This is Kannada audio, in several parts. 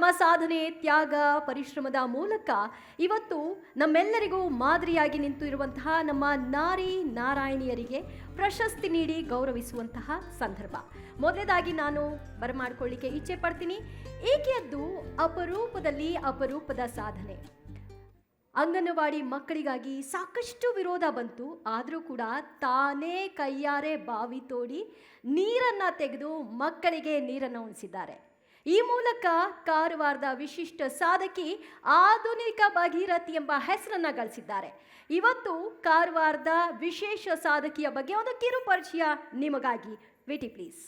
ತಮ್ಮ ಸಾಧನೆ, ತ್ಯಾಗ, ಪರಿಶ್ರಮದ ಮೂಲಕ ಇವತ್ತು ನಮ್ಮೆಲ್ಲರಿಗೂ ಮಾದರಿಯಾಗಿ ನಿಂತಿರುವಂತಹ ನಮ್ಮ ನಾರಿ ನಾರಾಯಣಿಯರಿಗೆ ಪ್ರಶಸ್ತಿ ನೀಡಿ ಗೌರವಿಸುವಂತಹ ಸಂದರ್ಭ. ಮೊದಲನೇದಾಗಿ ನಾನು ಬರಮಾಡಿಕೊಳ್ಳಿಕ್ಕೆ ಇಚ್ಛೆ ಪಡ್ತೀನಿ. ಈಕೆಯದ್ದು ಅಪರೂಪದಲ್ಲಿ ಅಪರೂಪದ ಸಾಧನೆ. ಅಂಗನವಾಡಿ ಮಕ್ಕಳಿಗಾಗಿ ಸಾಕಷ್ಟು ವಿರೋಧ ಬಂತು, ಆದರೂ ಕೂಡ ತಾನೇ ಕೈಯಾರೆ ಬಾವಿ ತೋಡಿ ನೀರನ್ನು ತೆಗೆದು ಮಕ್ಕಳಿಗೆ ನೀರನ್ನು ಉಣಿಸಿದ್ದಾರೆ. ಈ ಮೂಲಕ ಕಾರವಾರದ ವಿಶಿಷ್ಟ ಸಾಧಕಿ ಆಧುನಿಕ ಭಗೀರಥಿ ಎಂಬ ಹೆಸರನ್ನ ಗಳಿಸಿದ್ದಾರೆ. ಇವತ್ತು ಕಾರವಾರದ ವಿಶೇಷ ಸಾಧಕಿಯ ಬಗ್ಗೆ ಒಂದು ಕಿರು ಪರಿಚಯ ನಿಮಗಾಗಿ. ವೇಟಿ ಪ್ಲೀಸ್.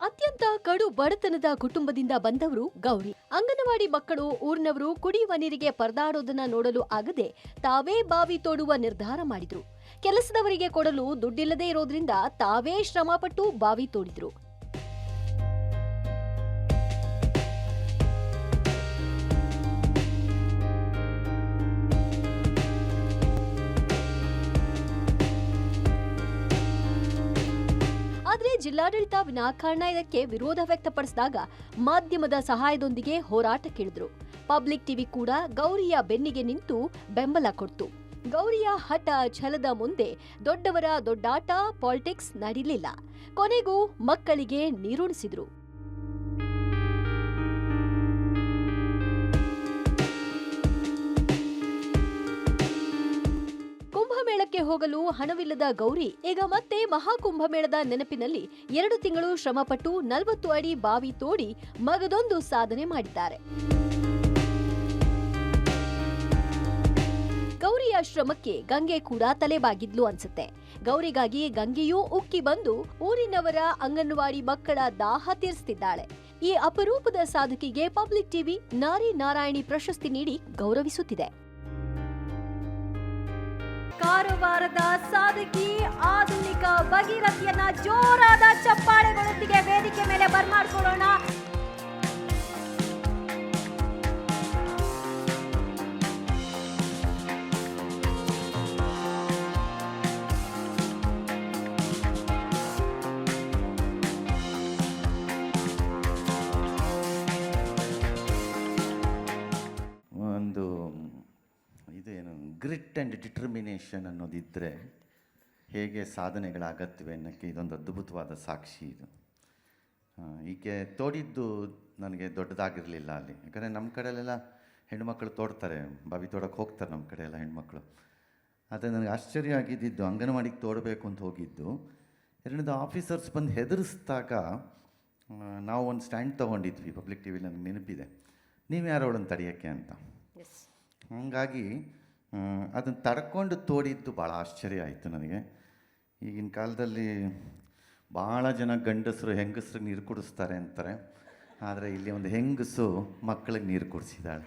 ಅತ್ಯಂತ ಕಡು ಬಡತನದ ಕುಟುಂಬದಿಂದ ಬಂದವರು ಗೌರಿ. ಅಂಗನವಾಡಿ ಮಕ್ಕಳು, ಊರಿನವರು ಕುಡಿಯುವ ನೀರಿಗೆ ಪರದಾಡೋದನ್ನ ನೋಡಲು ಆಗದೆ ತಾವೇ ಬಾವಿ ತೋಡುವ ನಿರ್ಧಾರ ಮಾಡಿದ್ರು. ಕೆಲಸದವರಿಗೆ ಕೊಡಲು ದುಡ್ಡಿಲ್ಲದೆ ಇರೋದ್ರಿಂದ ತಾವೇ ಶ್ರಮಪಟ್ಟು ಬಾವಿ ತೋಡಿದ್ರು. ಆದರೆ ಜಿಲ್ಲಾಡಳಿತ ವಿನಾಕಾರಣ ಇದಕ್ಕೆ ವಿರೋಧ ವ್ಯಕ್ತಪಡಿಸಿದಾಗ ಮಾಧ್ಯಮದ ಸಹಾಯದೊಂದಿಗೆ ಹೋರಾಟಕ್ಕಿಳಿದ್ರು. ಪಬ್ಲಿಕ್ ಟಿವಿ ಕೂಡ ಗೌರಿಯ ಬೆನ್ನಿಗೆ ನಿಂತು ಬೆಂಬಲ ಕೊಡ್ತು. ಗೌರಿಯ ಹಠ ಛಲದ ಮುಂದೆ ದೊಡ್ಡವರ ದೊಡ್ಡಾಟ ಪಾಲಿಟಿಕ್ಸ್ ನಡೀಲಿಲ್ಲ. ಕೊನೆಗೂ ಮಕ್ಕಳಿಗೆ ನೀರುಣಿಸಿದ್ರು. ಕುಂಭಮೇಳಕ್ಕೆ ಹೋಗಲು ಹಣವಿಲ್ಲದ ಗೌರಿ ಈಗ ಮತ್ತೆ ಮಹಾಕುಂಭಮೇಳದ ನೆನಪಿನಲ್ಲಿ 2 ತಿಂಗಳು ಶ್ರಮಪಟ್ಟು 40 ಅಡಿ ಬಾವಿ ತೋಡಿ ಮಗದೊಂದು ಸಾಧನೆ ಮಾಡಿದ್ದಾರೆ. ಗೌರಿಯ ಶ್ರಮಕ್ಕೆ ಗಂಗೆ ಕೂಡ ತಲೆಬಾಗಿದ್ಲು ಅನ್ಸುತ್ತೆ. ಗೌರಿಗಾಗಿ ಗಂಗೆಯೂ ಉಕ್ಕಿ ಬಂದು ಊರಿನವರ ಅಂಗನವಾಡಿ ಮಕ್ಕಳ ದಾಹ ತೀರಿಸ್ತಿದ್ದಾಳೆ. ಈ ಅಪರೂಪದ ಸಾಧಕಿಗೆ ಪಬ್ಲಿಕ್ ಟಿವಿ ನಾರಿ ನಾರಾಯಣಿ ಪ್ರಶಸ್ತಿ ನೀಡಿ ಗೌರವಿಸುತ್ತಿದೆ. ಕಾರವಾರದ ಸಾಧಕಿ ಆಧುನಿಕ ಭಗೀರಥಿಯನ್ನ ಜೋರಾದ ಚಪ್ಪಾಳೆಗಳೊಂದಿಗೆ ವೇದಿಕೆ ಮೇಲೆ ಬರ್ಮಾಡ್ಕೊಳ್ಳೋಣ. ಒಂದು ಇದೇನು ಗ್ರಿಟ್ ಆ್ಯಂಡ್ ಡಿಟರ್ಮಿನೇಷನ್ ಅನ್ನೋದಿದ್ದರೆ ಹೇಗೆ ಸಾಧನೆಗಳಾಗತ್ವೆ ಅನ್ನೋಕ್ಕೆ ಇದೊಂದು ಅದ್ಭುತವಾದ ಸಾಕ್ಷಿ. ಇದು ಈಕೆ ತೋಡಿದ್ದು ನನಗೆ ದೊಡ್ಡದಾಗಿರಲಿಲ್ಲ ಅಲ್ಲಿ. ಯಾಕಂದರೆ ನಮ್ಮ ಕಡೆಯಲ್ಲೆಲ್ಲ ಹೆಣ್ಮಕ್ಳು ತೋಡ್ತಾರೆ, ಬಾವಿ ತೋಡಕ್ಕೆ ಹೋಗ್ತಾರೆ ನಮ್ಮ ಕಡೆ ಎಲ್ಲ ಹೆಣ್ಮಕ್ಳು. ಆದರೆ ನನಗೆ ಆಶ್ಚರ್ಯ ಆಗಿದ್ದು ಅಂಗನವಾಡಿಗೆ ತೋಡಬೇಕು ಅಂತ ಹೋಗಿದ್ದು, 2 ಆಫೀಸರ್ಸ್ ಬಂದು ಹೆದರಿಸಿದಾಗ ನಾವು ಒಂದು ಸ್ಟ್ಯಾಂಡ್ ತೊಗೊಂಡಿದ್ವಿ ಪಬ್ಲಿಕ್ ಟಿವಿಲಿ, ನನಗೆ ನೆನಪಿದೆ. ನೀವು ಯಾರು ಅವಳನ್ನು ತಡೆಯೋಕ್ಕೆ ಅಂತ. ಹಾಗಾಗಿ ಅದನ್ನು ತಡ್ಕೊಂಡು ತೋಡಿದ್ದು ಭಾಳ ಆಶ್ಚರ್ಯ ಆಯಿತು ನನಗೆ. ಈಗಿನ ಕಾಲದಲ್ಲಿ ಭಾಳ ಜನ ಗಂಡಸರು ಹೆಂಗಸ್ರಿಗೆ ನೀರು ಕುಡಿಸ್ತಾರೆ ಅಂತಾರೆ, ಆದರೆ ಇಲ್ಲಿ ಒಂದು ಹೆಂಗಸು ಮಕ್ಕಳಿಗೆ ನೀರು ಕುಡಿಸಿದ್ದಾಳೆ.